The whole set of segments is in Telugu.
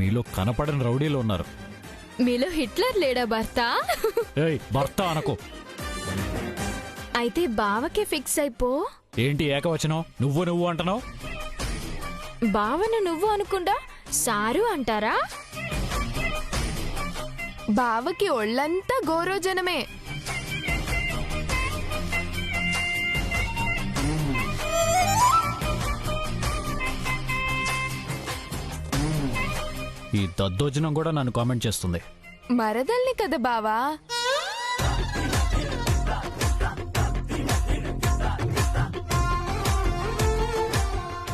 మీలో కనపడని రౌడీలు ఉన్నారు. మీలో హిట్లర్ లేడా భర్త? ఏయ్ భర్త అనకో. అయితే బావకే ఫిక్స్ అయిపో. ఏంటి ఏకవచనం? నువ్వు అంటున్నావు. బావను నువ్వు అనుకుంటా సారు అంటారా? బావకి ఒళ్ళంతా గోరోజనమే. ఈ దద్దోజనం కూడా నన్ను కామెంట్ చేస్తుంది. మరదల్ని కదా బావా.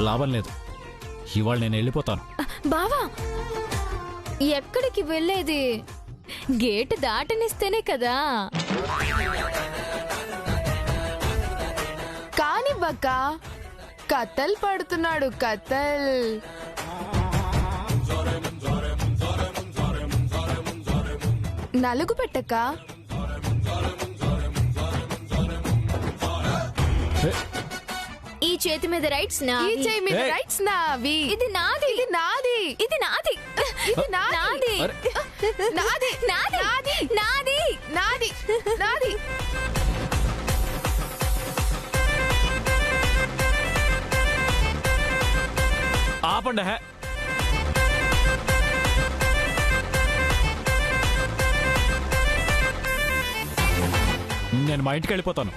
లాభం లేదు, ఇవాళ నేను వెళ్ళిపోతాను. బావా ఎక్కడికి వెళ్ళేది? గేట్ దాటనిస్తేనే కదా. కానివ్వక్క, కథల్ పడుతున్నాడు కథల్. నలుగు పెట్టక్క. ఈ చేతి మీద రైట్స్ నా, ఈ చేయి మీద రైట్స్ నావి. ఇది నాది, ఇది నాది, ఇది నాది, ఇది నాది, నాది, నాది, నాది, నాది, నాది. ఆపండి. హే, నేను మా ఇంటికి వెళ్ళిపోతాను.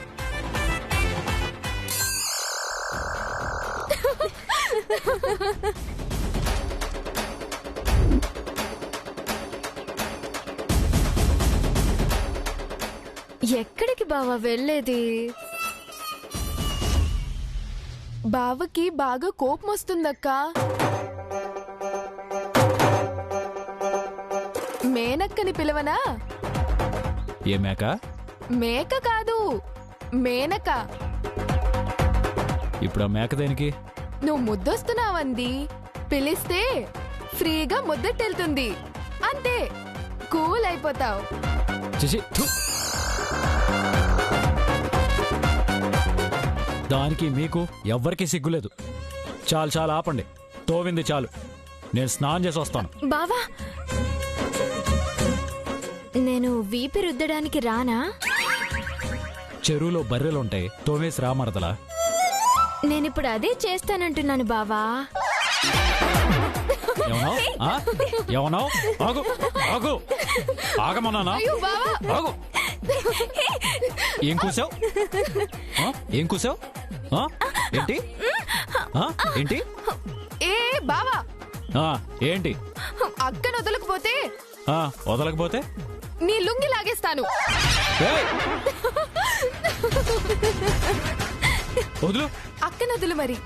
ఎక్కడికి బావా వెళ్ళేది? బావకి బాగా కోపం వస్తుందక్క. మేనక్కని పిలవనా? ఏ మేక? మేక కాదు, మేనక. ఇప్పుడు ఆ మేక దేనికి? నువ్వు ముద్దొస్తున్నావంది. పిలిస్తే ఫ్రీగా ముద్దట్టెళ్తుంది. అంతే, కూల్ అయిపోతావు. చిచి, థు. దానికి మీకు ఎవ్వరికీ సిగ్గులేదు. చాలు చాలు ఆపండి. తోవింది చాలు. నేను స్నానం చేసి వస్తాను. బావా నేను వీపి రుద్దడానికి రానా? చెరువులో బర్రెలుంటాయి, తోమేసి రామరదలా. నేనిప్పుడు అదే చేస్తానంటున్నాను బావా. ఏమన్నావు? ఆగు ఆగు, ఆగమన్నానా? ఆగు. ఏం కూసావు? ఏం కూసావు? ఏంటి ఏంటి? ఏ బావా, ఏంటి? అక్కను వదలకపోతే వదలకపోతే నీ లుంగి లాగేస్తాను. వదులు. అక్కను వదులు మరి.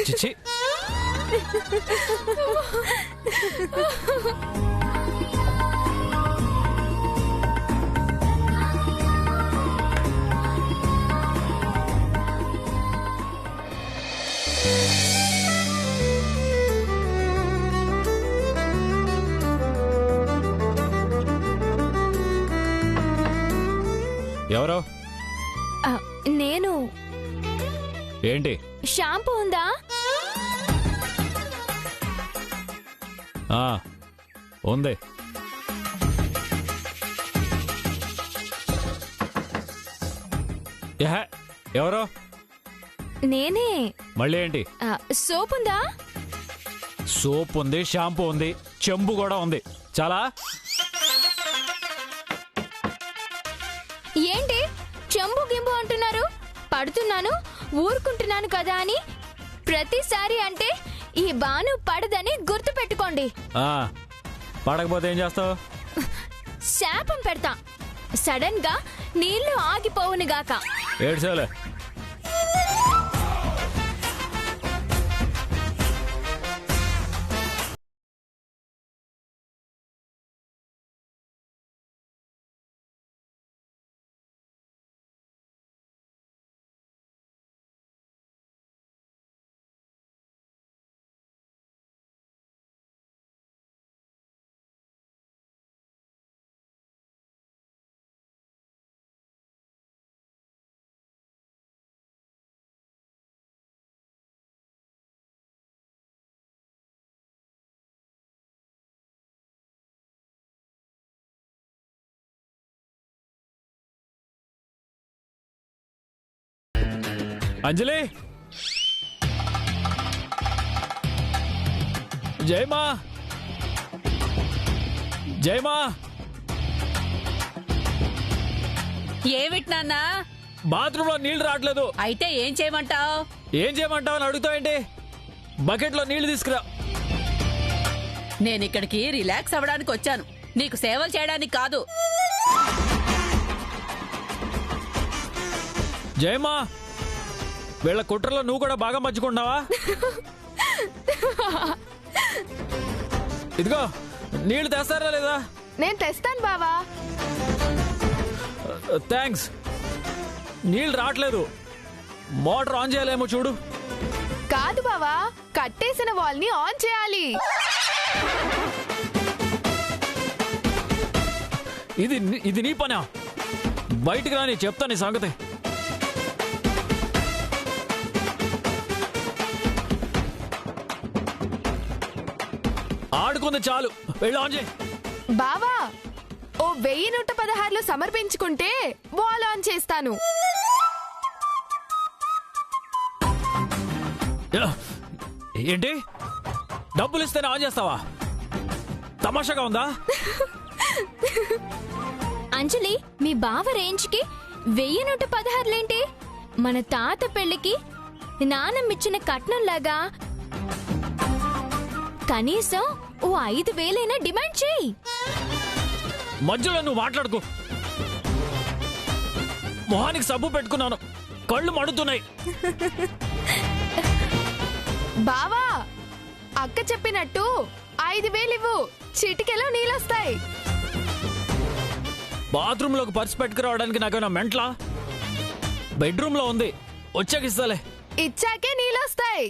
చిచి. ఎవరో? నేను. ఏంటి? షాంపూ ఉందా? ఉంది. ఎవరో? నేనే. మళ్ళీ ఏంటి? సోప్ ఉందా? సోప్ ఉంది, షాంపూ ఉంది, చెంబు కూడా ఉంది. చాలా. ఏంటి చెంబు గింబు అంటున్నారు? పడుతున్నాను ఊరుకుంటున్నాను కదా అని ప్రతిసారి అంటే ఈ బాను పడదని గుర్తు పెట్టుకోండి. పడకపోతే ఏం చేస్తావు? శాపం పెడతా. సడన్ గా నీళ్లు ఆగిపోవునుగాక. ఏడ్చాలే. అంజలి జయమా జయమా ఏమిటి నాన్నా? బాత్రూంలో నీళ్లు రావట్లేదు. అయితే ఏం చేయమంటావు? ఏం చేయమంటావు అని అడుగుతావేంటి? బకెట్లో నీళ్లు తీసుకురా. నేనిక్కడికి రిలాక్స్ అవ్వడానికి వచ్చాను, నీకు సేవలు చేయడానికి కాదు. జయమా వీళ్ళ కుట్రలో నువ్వు కూడా బాగా మర్చుకుంటున్నావా? ఇదిగో నీళ్లు తెస్తారా లేదా? నేను తెస్తాను బావా. థ్యాంక్స్. నీళ్లు రావట్లేదు. మోటార్ ఆన్ చేయాలేమో చూడు. కాదు బావా, కట్టేసిన వాల్ ని ఆన్ చేయాలి. ఇది నీ పనా? బయటికి రాని, చెప్తా నీ సంగతి. ఆడుకుంది చాలు, వెళ్ళి ఆన్ చేయి. బావా, ఓ 1116 సమర్పించుకుంటే వాల్ ఆన్ చేస్తాను. ఏంటి? డబ్బులు ఇస్తేనే ఆన్ చేస్తావా? తమాషాగా ఉందా? అంజలి, మీ బావ రేంజ్కి 1116 మన తాత పెళ్లికి నానమ్మిచ్చిన కట్నంలాగా కనీసం ఓ 5000 డిమాండ్ చేయి. మధ్యలో నువ్వు మాట్లాడుకో. మొహానికి సబ్బు పెట్టుకున్నాను, కళ్ళు మండుతున్నాయి. బావా, అక్క చెప్పినట్టు 5000 ఇవ్వు, చిటికెలో నీళ్ళొస్తాయి. బాత్రూంలోకి పర్స్ పెట్టుకురావడానికి నాకేమైనా మెంట్లా? బెడ్రూమ్ లో ఉంది, వచ్చాక ఇస్తాలే. ఇచ్చాకే నీళ్ళొస్తాయి.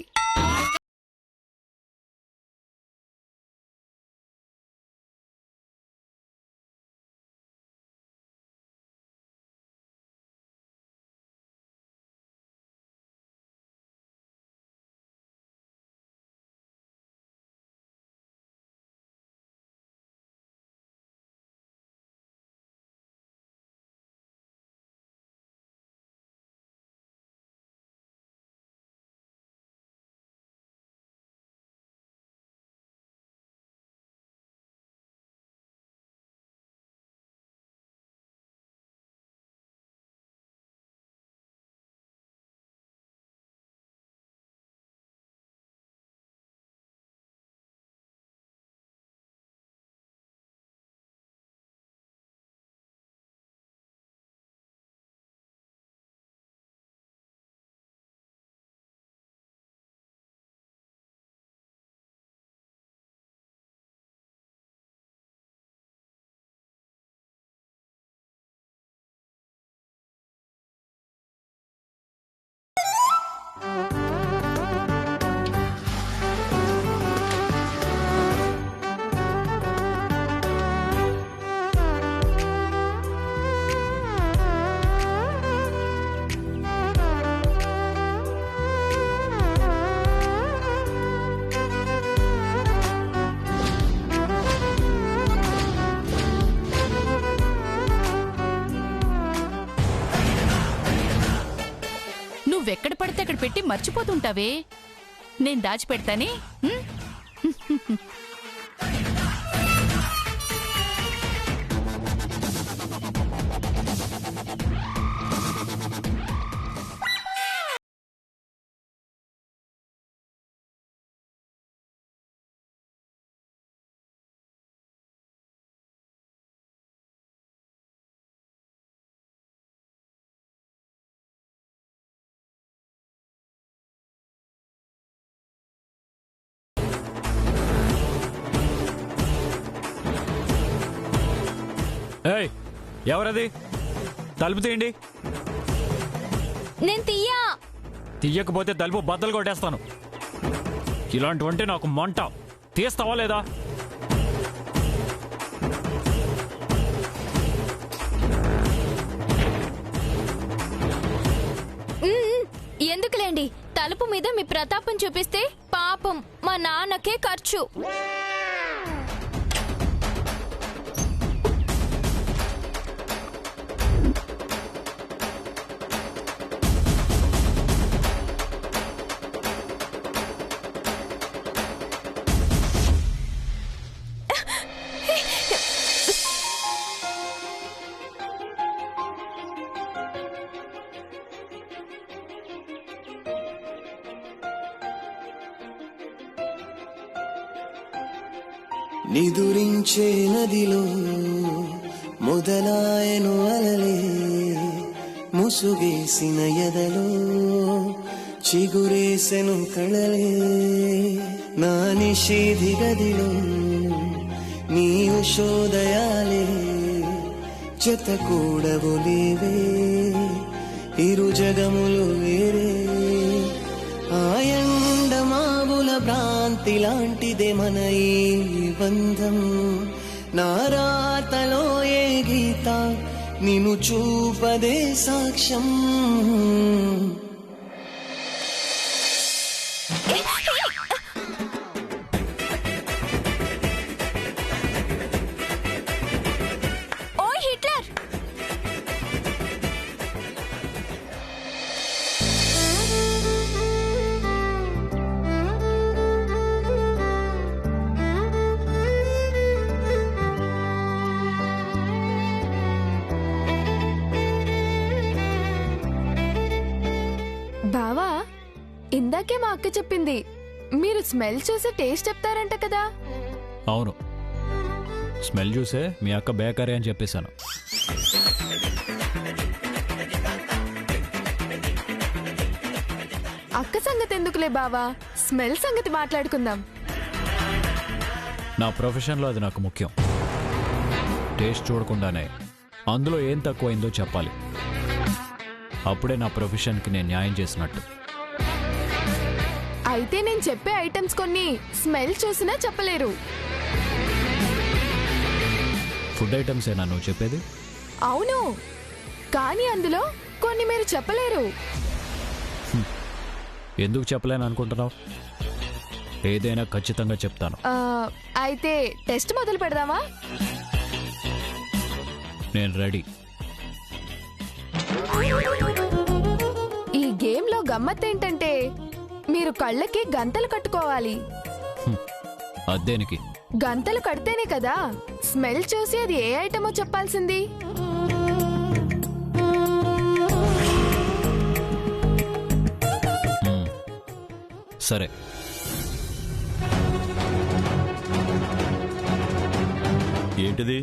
నువ్వెక్కడ పడితే అక్కడ పెట్టి మర్చిపోతుంటావే, నేను దాచిపెడతానే. ఏయ్, ఎవరది? తలుపు తీయండి. నేను తీయా. తీయకపోతే తలుపు బద్దలు కొట్టేస్తాను. ఇలాంటివంటే నాకు మంట. తీస్తావా లేదా? ఎందుకులేండి, తలుపు మీద మీ ప్రతాపం చూపిస్తే పాపం మా నాన్నకే ఖర్చు. నిదురించే నదిలో మొదలాయను అలలే ముసుగేసిన ఎదలో చిగురేసెను కళలే నా నిషేధి గదిలో నీ ఉషోదయాలే జత కూడవు లేవే ఇరు జగములు వేరే ఆయండమావుల భ్రాంతి లాంటిదే మన ఈ బంధం నారాతలో ఏ గీత నిన్ను చూపదే సాక్ష్యం ఓయ్ హిట్లర్, బావా ఇందాకే మా అక్క చెప్పింది మీరు స్మెల్ చూసి టేస్ట్ చెప్తారంట కదా. అవును, స్మెల్ చూసే మీ అక్క బేకరీ అని చెప్పేశాను. అక్క సంగతి ఎందుకులే బావా, స్మెల్ సంగతి మాట్లాడుకుందాం. నా ప్రొఫెషన్లో అది నాకు ముఖ్యం. టేస్ట్ చూడకుండానే అందులో ఏం తక్కువైందో చెప్పాలి. అప్పుడే నా ప్రొఫెషన్కి నేను న్యాయం చేసినట్టు. అయితే నేను చెప్పే ఐటమ్స్ కొన్ని స్మెల్ చూసినా చెప్పలేరు. ఫుడ్ ఐటమ్స్ ఏనా నువ్వు చెప్పేది? అవును, కానీ అందులో కొన్ని మీరు చెప్పలేరు. ఎందుకు చెప్పలేను అనుకుంటున్నావు? ఏదైనా ఖచ్చితంగా చెప్తాను. అయితే టెస్ట్ మొదలు పెడదామా? నేను రెడీ. ఈ గేమ్ లో గమ్మత్తేంటంటే మీరు కళ్ళకి గంతలు కట్టుకోవాలి. అదేనికి గంతలు కడితేనే కదా స్మెల్ చూసి అది ఏ ఐటమో చెప్పాల్సింది. సరే. ఏంటిది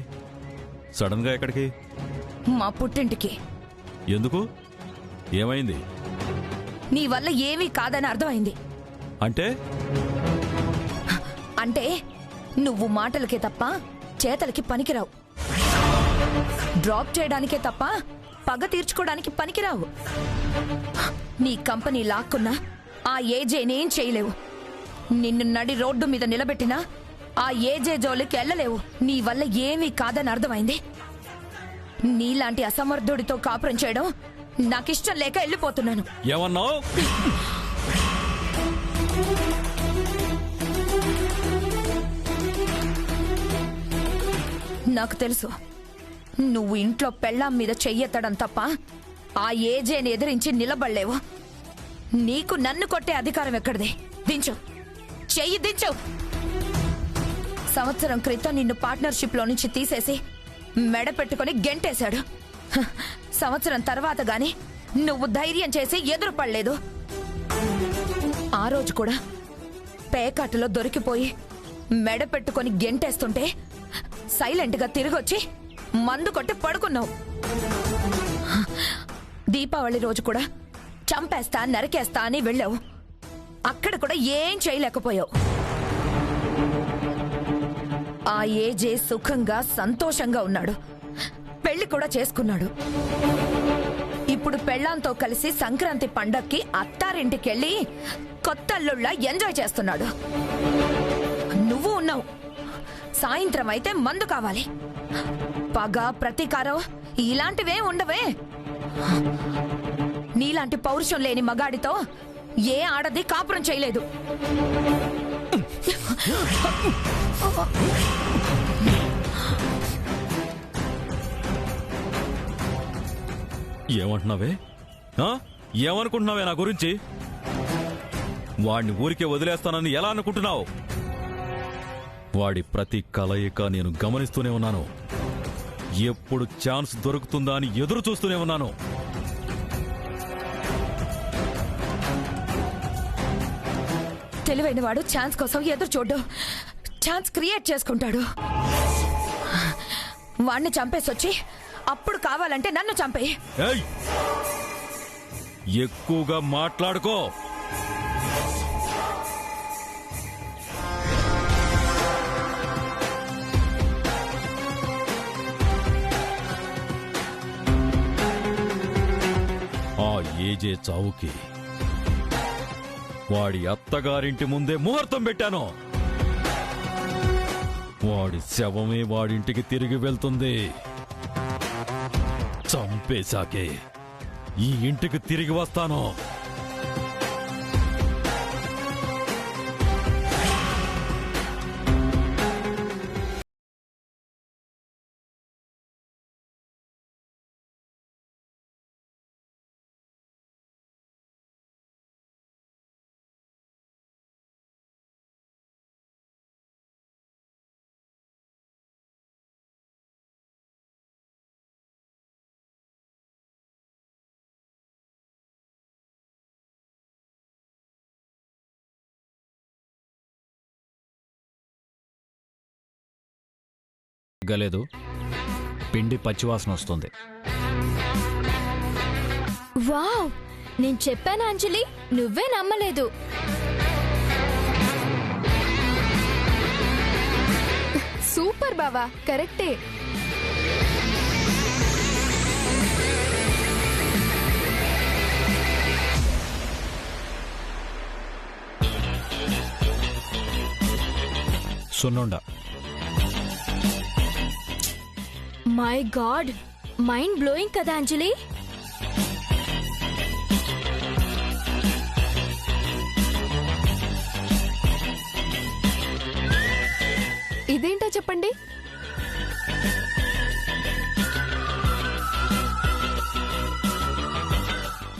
సడన్ గా ఎక్కడికి? మా పుట్టింటికి. ఎందుకు? ఏమైంది? నీ వల్ల ఏమీ కాదని అర్థమైంది. అంటే అంటే నువ్వు మాటలకే తప్ప చేతలకి పనికిరావు. డ్రాప్ చేయడానికే తప్ప పగ తీర్చుకోవడానికి పనికిరావు. నీ కంపెనీ లాక్కున్నా ఆ ఏజేనేం చేయలేవు. నిన్ను నడి రోడ్డు మీద నిలబెట్టినా ఆ ఏజే జోలికి వెళ్ళలేవు. నీ వల్ల ఏమీ కాదని అర్థమైంది. నీలాంటి అసమర్థుడితో కాపురం చేయడం నాకిష్టం లేక వెళ్ళిపోతున్నాను. ఏమన్నావు? నాకు తెలుసు నువ్వు ఇంట్లో పెళ్ళాం మీద చెయ్యెత్తడం తప్ప ఆ ఏజేని ఎదిరించి నిలబడలేవు. నీకు నన్ను కొట్టే అధికారం ఎక్కడిది? దించు, చెయ్యి దించు. సంవత్సరం క్రితం నిన్ను పార్ట్నర్షిప్ లో నుంచి తీసేసి మెడ పెట్టుకుని గెంటేశాడు. సంవత్సరం తర్వాత గాని నువ్వు ధైర్యం చేసి ఎదురుపడలేదు. ఆ రోజు కూడా పేకాటలో దొరికిపోయి మెడ పెట్టుకుని గెంటేస్తుంటే సైలెంట్ గా తిరిగొచ్చి మందు కొట్టి పడుకున్నావు. దీపావళి రోజు కూడా చంపేస్తా నరికేస్తా అని వెళ్ళావు. అక్కడ కూడా ఏం చేయలేకపోయావు. ఆ ఏజే సుఖంగా సంతోషంగా ఉన్నాడు. పెళ్లి కూడా చేసుకున్నాడు. ఇప్పుడు పెళ్ళాంతో కలిసి సంక్రాంతి పండక్కి అత్తారింటికెళ్ళి కొత్త అల్లుళ్ళ ఎంజాయ్ చేస్తున్నాడు. నువ్వు ఉన్నావు. సాయంత్రం అయితే మందు కావాలి. పగ, ప్రతీకారం ఇలాంటివే ఉండవే. నీలాంటి పౌరుషం లేని మగాడితో ఏ ఆడది కాపురం చేయలేదు. ఏమంటున్నావే? ఏమనుకుంటున్నావే నా గురించి? వాడిని ఊరికే వదిలేస్తానని ఎలా అనుకుంటున్నావు? వాడి ప్రతి కలయిక నేను గమనిస్తూనే ఉన్నాను. ఎప్పుడు ఛాన్స్ దొరుకుతుందా అని ఎదురు చూస్తూనే ఉన్నాను. తెలివైన వాడు ఛాన్స్ కోసం ఎదురు చూడ్డు. ఛాన్స్ క్రియేట్ చేసుకుంటాడు. వాణ్ణి చంపేసొచ్చి అప్పుడు కావాలంటే నన్ను చంపే. ఏయ్! ఎక్కువగా మాట్లాడుకో. ఆ ఏజే చావుకి వాడి అత్తగారింటి ముందే ముహూర్తం పెట్టాను. వాడి శవమే వాడింటికి తిరిగి వెళ్తుంది. చంపేశాకే ఈ ఇంటికి తిరిగి వస్తాను. గలేదు, పిండి పచ్చివాసన వస్తుంది. వావ్, నేను చెప్పాను అంజలి, నువ్వే నమ్మలేదు. సూపర్ బావా, కరెక్టే. సున్నుండ. మై గాడ్, మైండ్ బ్లోయింగ్ కదా అంజలి. ఇదేంటో చెప్పండి.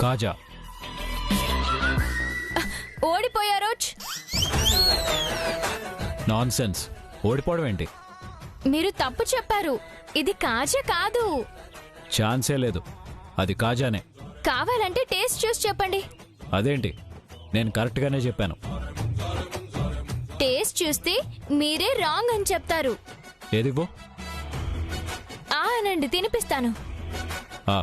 కాజా. ఓడిపోయారు. Non sense. ఓడిపోవడం ఏంటి? మీరు తప్పు చెప్పారు. ఇది కాజా కాదు. ఛాన్సే లేదు, అది కాజానే. కావాలంటే టేస్ట్ చూసి చెప్పండి. అదేంటి, నేను కరెక్ట్గానే చెప్పాను. టేస్ట్ చూస్తే మీరే రాంగ్ అని చెప్తారు. ఏదివ్వు. అనండి, తినిపిస్తాను. ఆ